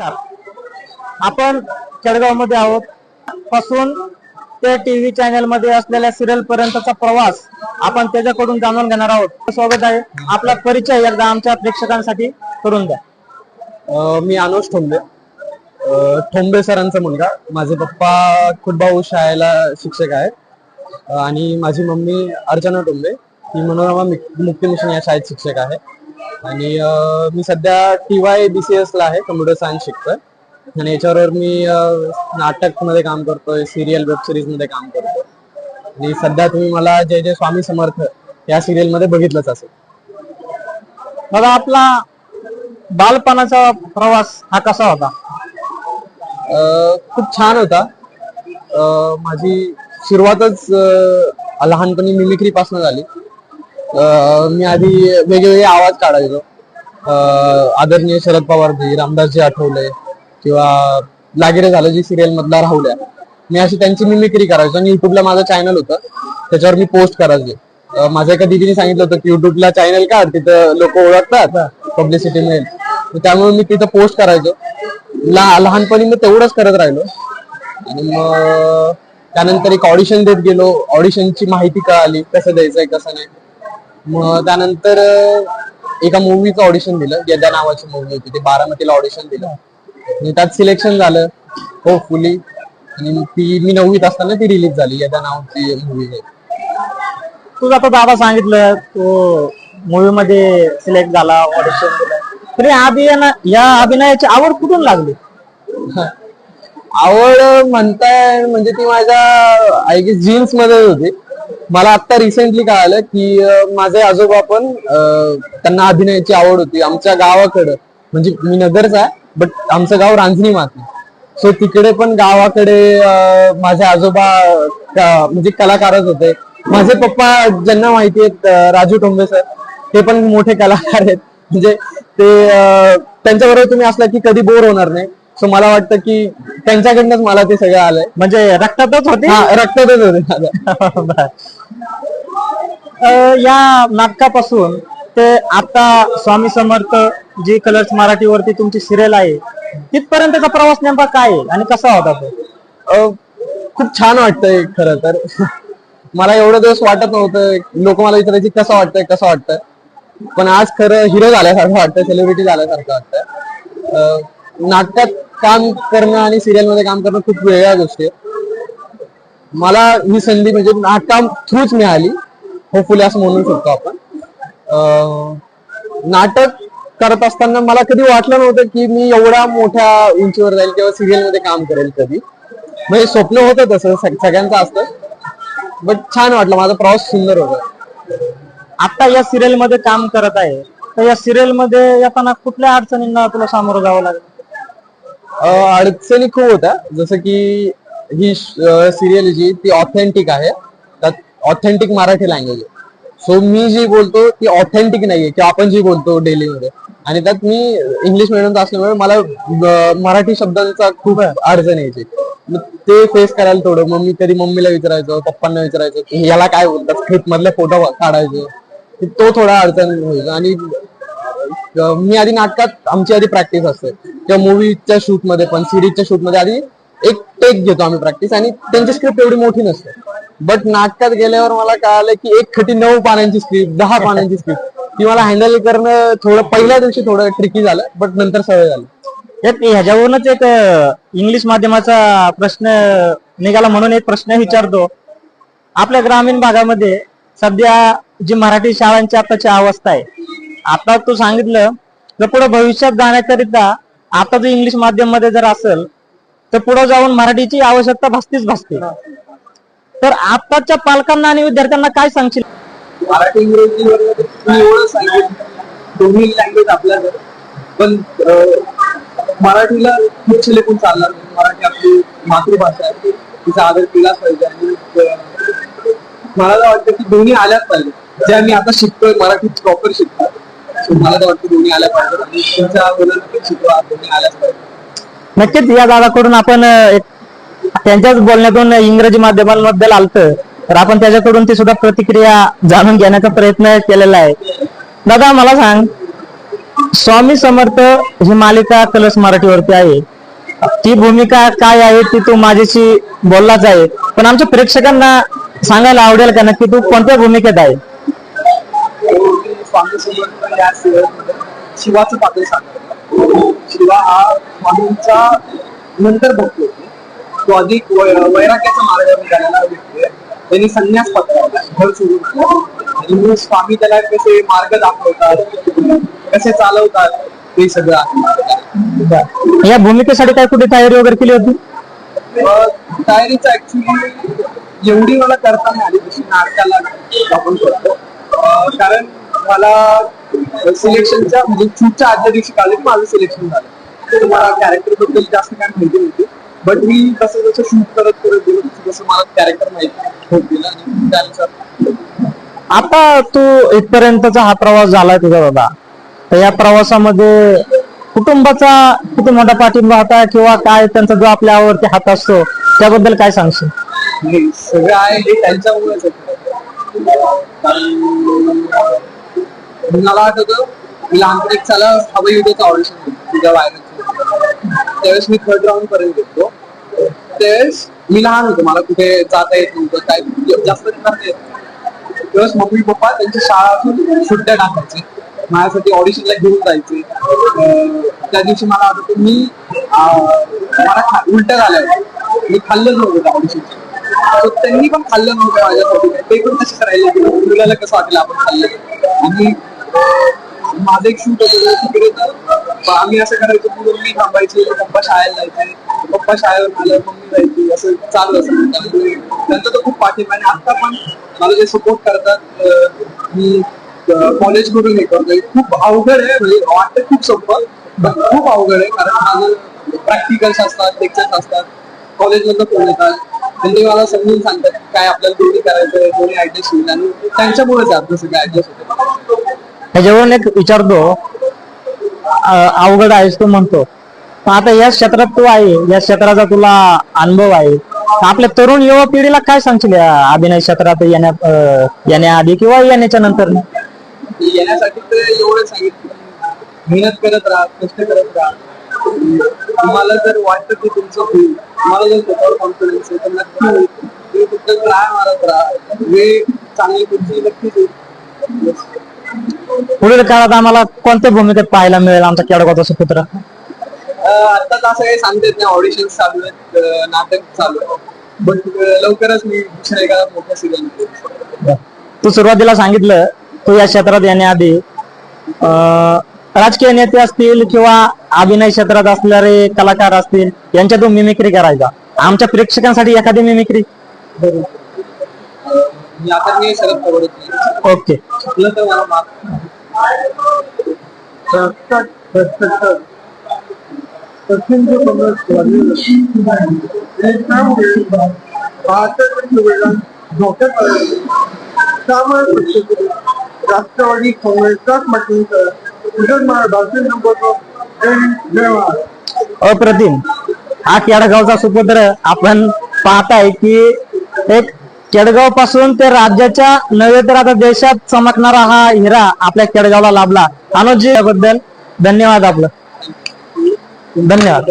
आपण केळगाव मध्ये आहोत. पासून ते टीव्ही चॅनल मध्ये असलेल्या सिरियल पर्यंतचा प्रवास आपण त्याच्याकडून जाणून घेणार आहोत. स्वागत आहे. आपला परिचय एकदा आमच्या प्रेक्षकांसाठी करून द्या. मी अनुज ठोंबे, ठोंबे सरांचा मुलगा. माझे पप्पा खुदभाऊ शाळेला शिक्षक आहेत आणि माझी मम्मी अर्चना ठोंबे ही मनोरमा मुक्ती मिशन या शाळेत शिक्षक आहे. आणि मी सध्या TY BCS ला आहे, कम्प्युटर सायन्स शिकतोय. आणि याच्यावर मी नाटक मध्ये काम करतोय, सिरियल वेब सिरीज मध्ये काम करतोय. आणि सध्या तुम्ही मला जय जय स्वामी समर्थ या सिरियल मध्ये बघितलंच असेल. बघा, आपला बालपणाचा प्रवास हा कसा होता? खूप छान होता. माझी सुरुवातच लहानपणी मिमिक्री पासून झाली. मी आधी वेगवेगळे आवाज काढायचो. आदरणीय शरद पवारजी, रामदासजी आठवले किंवा लागिरे झालं जी सिरियल मधला राहुल्या, मी अशी त्यांची मिमिक्री करायचो. आणि युट्यूबला माझं चॅनल होतं, त्याच्यावर मी पोस्ट करायचे. माझ्या एका दिदीने सांगितलं होतं की युट्यूबला चॅनल काढ, तिथं लोक ओळखतात, पब्लिसिटी मिळेल. त्यामुळे मी तिथं पोस्ट करायचो. लहानपणी मी तेवढंच करत राहिलो. आणि मग त्यानंतर एक ऑडिशन देत गेलो. ऑडिशनची माहिती कळाली, कसं द्यायचंय कसं नाही. मग त्यानंतर एका मूवीचं ऑडिशन दिलं. यदा नावाची मूवी होती, ते बारामतीला ऑडिशन दिलं आणि त्यात सिलेक्शन झालं होपफुली. आणि ती मी 9वीत असताना ती रिलीज झाली, यदा नावाची मूवी आहे. तुझा आता दादा सांगितलं तो मूवी मध्ये सिलेक्ट झाला, ऑडिशन दिलं. तरी या अभिनयाची आवड कुठून लागली? आवड म्हणताय म्हणजे ती माझ्या आय गेस जीन्स मध्ये होती. मला आता रिसेंटली कळालं की माझे आजोबा पण त्यांना अभिनयाची आवड होती. आमच्या गावाकडं, म्हणजे मी नगरचा आहे बट आमचं गाव रांजणी माती, सो तिकडे पण गावाकडे माझे आजोबा म्हणजे कलाकारच होते. माझे पप्पा ज्यांना माहिती आहेत, राजू ठोंबे सर, ते पण मोठे कलाकार आहेत. म्हणजे ते त्यांच्याबरोबर तुम्ही असला की कधी बोर होणार नाही. सो मला वाटतं की त्यांच्याकडनंच मला ते सगळं आलंय. म्हणजे रक्तातच होते? रक्तातच होते. या नाटकापासून ते आता स्वामी समर्थ जी कलर्स मराठीवरती तुमची सिरियल आहे, तिथपर्यंतचा प्रवास नेमका काय आहे आणि कसा होता तो? खूप छान वाटतंय खरं तर. मला एवढं दिवस वाटत नव्हतं. लोक मला विचारायची कसं वाटतंय, पण आज खरं हिरो झाल्यासारखं वाटतंय, सेलिब्रिटी झाल्यासारखं वाटतंय. नाटकात काम करणं आणि सिरियल मध्ये काम करणं खूप वेगळ्या गोष्टी आहेत. मला ही संधी म्हणजे नाटका थ्रूच मिळाली, होपफुली असं म्हणू शकतो आपण. नाटक करत असताना मला कधी वाटलं नव्हतं की मी एवढ्या मोठ्या उंचीवर जाईल किंवा सिरियल मध्ये काम करेल कधी. म्हणजे स्वप्न होतं तसं, सगळ्यांचं असतं. बट छान वाटलं, माझा प्रवास सुंदर होता. आता या सिरियल मध्ये काम करत आहे, तर या सिरियल मध्ये येताना कुठल्या अडचणींना तुला सामोरं जावं लागलं? अडचणी खूप होत्या. जसं की ही सिरियल जी ती ऑथेंटिक आहे, त्यात ऑथेंटिक मराठी लँग्वेज आहे. सो मी जी बोलतो ती ऑथेंटिक नाहीये की आपण जी बोलतो डेली मध्ये. आणि त्यात मी इंग्लिश मिडियमचा असल्यामुळे मला मराठी शब्दांचा खूप अडचण यायची. मग ते फेस करायला थोडं. मग मी कधी मम्मीला विचारायचो, पप्पांना विचारायचो की याला काय बोलतात, स्क्रिप्ट मधले फोटो काढायचो. तो थोडा अडचण व्हायचा. आणि मी आधी नाटकात आमची आधी प्रॅक्टिस असते, त्या मूवीच्या शूट मध्ये पण सिरीजच्या शूट मध्ये आधी एक टेक घेतो आम्ही प्रॅक्टिस. आणि त्यांची स्क्रिप्ट एवढी मोठी नसते. बट नाटकात गेल्यावर मला कळालं की एक खटी 9 पानांची स्क्रिप्ट, 10 पानांची स्क्रिप्ट, ती मला हँडल करणं थोडं पहिल्या दिवशी थोडं ट्रिकी झालं, बट नंतर सवय झाली. ह्याच्यावरूनच एक इंग्लिश माध्यमाचा प्रश्न निघाला, म्हणून एक प्रश्न विचारतो. आपल्या ग्रामीण भागामध्ये सध्या जी मराठी शाळांची आताची अवस्था आहे, आता तू सांगितलं तर पुढे भविष्यात जाण्याकरिता आता जर इंग्लिश माध्यम मध्ये जर असेल तर पुढे जाऊन मराठीची आवश्यकता भासते. तर आताच्या पालकांना आणि विद्यार्थ्यांना काय सांगशील? मराठी इंग्रजी दोन्ही लँग्वेज आपल्याकडे, पण मराठीला खूप लेखून चालणार नाही. मराठी आपली मातृभाषा आहे, तिचा आदर केलाच पाहिजे. आणि मला तर वाटतं की दोन्ही आल्याच पाहिजे. जे मी आता शिकतोय मराठी प्रॉपर शिकतो, मला तर वाटतं दोन्ही आल्या पाहिजे. आणि तुमच्या मुलांना शिकवा, दोन्ही आल्याच पाहिजे. नक्कीच या दादाकडून आपण त्यांच्याच बोलण्यातून इंग्रजी माध्यमांबद्दल आलतं, तर आपण त्याच्याकडून ती सुद्धा प्रतिक्रिया जाणून घेण्याचा प्रयत्न केलेला आहे. दादा मला सांग, स्वामी समर्थ ही मालिका कलर्स मराठीवरती आहे. ती भूमिका काय आहे ती तू माझ्याशी बोललाच आहे, पण आमच्या प्रेक्षकांना सांगायला आवडेल का नक्की तू कोणत्या भूमिकेत आहे? स्वामी समर्थ या सिरियलमध्ये शिवाचं पात्र सांगतो. शिवा हा स्वामींचा नंतर भक्त होतो. तो अधिक वैराग्याचा मार्ग निघालेला व्यक्ती आहे. त्यांनी संन्यास पत्करला, घर सोडून आला. आणि मग स्वामी त्याला कसे मार्ग दाखवतात, कसे चालवतात ते सगळं आहे. या भूमिकेसाठी काय कुठे तयारी वगैरे केली होती? तयारीचं ऍक्च्युली एवढी मला करता नाही आली जशी नाटकाला आपण करतो. कारण मला सिलेक्शनच्या म्हणजे शूटच्या आदल्या दिवशी काल माझं सिलेक्शन झालं. तर मला कॅरेक्टर बद्दल जास्त काय माहिती नव्हती, बट मी जसं जसं शूट करत गेलो तसं मला कॅरेक्टर माहिती होत गेलं आणि त्यानुसार. आता तू इथपर्यंतचा हा प्रवास झालाय तुझा दादा, तर या प्रवासामध्ये कुटुंबाचा किती मोठा पाठिंबा होता किंवा काय त्यांचा जो आपल्यावरती हात असतो त्याबद्दल काय सांगशील? सगळं आहे हे त्यांच्यामुळेच आहे. मला आठवतं मी लहानपणी एक साला हवा युद्धाचं ऑडिशन तुझ्या व्हायरल, त्यावेळेस मी थर्ड राऊंड पर्यंत गेलो. त्यावेळेस मी लहान होतो, मला कुठे जाता येत नव्हतं, काय जास्त करता येत नव्हतं. त्यावेळेस मम्मी पप्पा त्यांची शाळा सुट्ट्या टाकायचे, माझ्यासाठी ऑडिशनला घेऊन जायचे. त्या दिवशी मला आठवतं मी मला उलट्या झाल्या, मी खाल्लं नव्हतं त्या ऑडिशनच्या. त्यांनी पण खाल्लं नव्हतं माझ्यासाठी, ते पण तसेच राहिले. मुलाला कसं वाटलं आपण खाल्लं. आणि माझं एक शूट होतं तिकडे, तर आम्ही असं करायचो, म्हणून मी थांबायचे, पप्पा शाळेला जायचे, पप्पा शाळेवर आलं मम्मी जायची, असं चालू असं. त्यांचा तर खूप पाठिंबा आणि आता पण मला जे सपोर्ट करतात. मी कॉलेज करून हे करतोय, खूप अवघड आहे, म्हणजे वाटतं खूप सोपं पण खूप अवघड आहे. कारण माझं प्रॅक्टिकल्स असतात, लेक्चर्स असतात, कॉलेजमधलं फोन येतात, त्यांनी मला समजून सांगतात काय आपल्याला दोन्ही करायचं, दोन्ही ऍडजस्ट होईल आणि त्यांच्यामुळेच आपलं सगळं ऍडजस्ट होतं. ह्याच्यावरून एक विचारतो, अवघड आहेस तू म्हणतो, पण आता या क्षेत्रात तू आहे, या क्षेत्राचा तुला अनुभव आहे, आपल्या तरुण युवा पिढीला काय सांगशील या अभिनय क्षेत्रात येण्याआधी किंवा येण्याच्या नंतर? येण्यासाठी तर एवढं सांगितलं, मेहनत करत राहा, कष्ट करत राहा. तुम्हाला जर वाटतं की तुमचं होईल, तुम्हाला जर स्वतःवर कॉन्फिडन्स आहे तर नक्की होईल. तुम्ही फक्त ट्राय मारत राहा, वेळ चांगली तुमची नक्कीच होईल. पुढील काळात आम्हाला कोणत्या भूमिकेत पाहायला मिळेल आमचा केडगावचा सुपुत्र? आता असं काही सांगता येत नाही, ऑडिशन चालू आहेत, नाटक चालू आहे, पण लवकरच मी दुसऱ्या एका मोठ्या सिरियल. तू सुरुवातीला सांगितलं तू या क्षेत्रात येण्याआधी राजकीय नेते असतील किंवा अभिनय क्षेत्रात असणारे कलाकार असतील यांच्यातून मिमिक्री करायचा, आमच्या प्रेक्षकांसाठी एखादी मिमिक्री? मी आता मी शरद पवार. ओके. चुकलं तर मला माफ. राष्ट्रवादी काँग्रेसचाच म्हटलं अप्रतिम. हा केडगावचा सुपुत्र आपण पाहताय की एक केडगाव पासून ते राज्याच्या नव्हे तर आता देशात चमकणारा हा हिरा आपल्या केडगावला लाभला. अनुज बद्दल धन्यवाद आपलं. धन्यवाद.